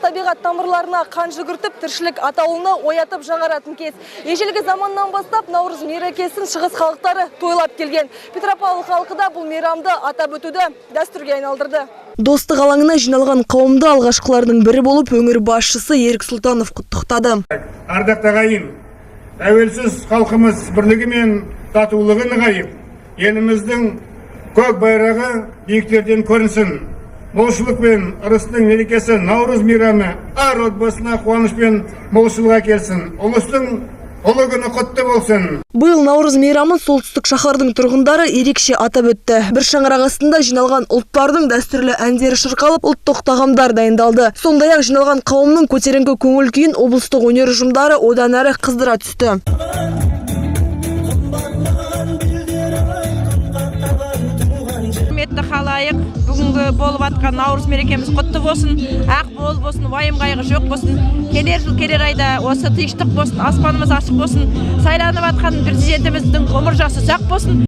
табиғат тамырларына қан жүгіртіп, тіршілік атаулыны оятып жаңаратын кез. Ежелгі заманнан бастап Наурыз мерекесін шығыс халықтары тойлап келген. Петропавл халқы да бұл мейрамды атап өтуді дәстүрге айналдырды. Достық алаңына жиналған қауымды алғашқылардың бірі болып өңір басшысы Ерік Сұлтанов құттықтады. Ардақты ағайын, тәуелсіз халқымыз бірлігі мен татулығы нығайып, еліміздің көк байрағы биіктерден көрінсін. Молшылық пен ырыстың мерекесі Наурыз мейрамы әр отбасына қуаныш пен молшылық әкелсін. Ұлыстың ұлы күні құтты болсын. Биыл Наурыз мейрамын солтүстік шаһардың тұрғындары ерекше атап өтті. Бір шаңырақ астында жиналған ұлттардың дәстүрлі әндері шырқалып, ұлттық тағамдар дайындалды. Сондай-ақ жиналған қауымның көтеріңкі көңіл күйін облыстық өнер ұжымдары одан әрі қыздыра түсті. Құрметті халайық, бүгінгі болып атқан Наурыз мерекеміз құтты болсын, ақ бол болсын, уайым қайғы жоқ болсын. Келер жыл, келер айда осы тыныштық болсын, аспанымыз ашық болсын. Сайланып атқан президентіміздің ғұмыр жасы ұзақ болсын.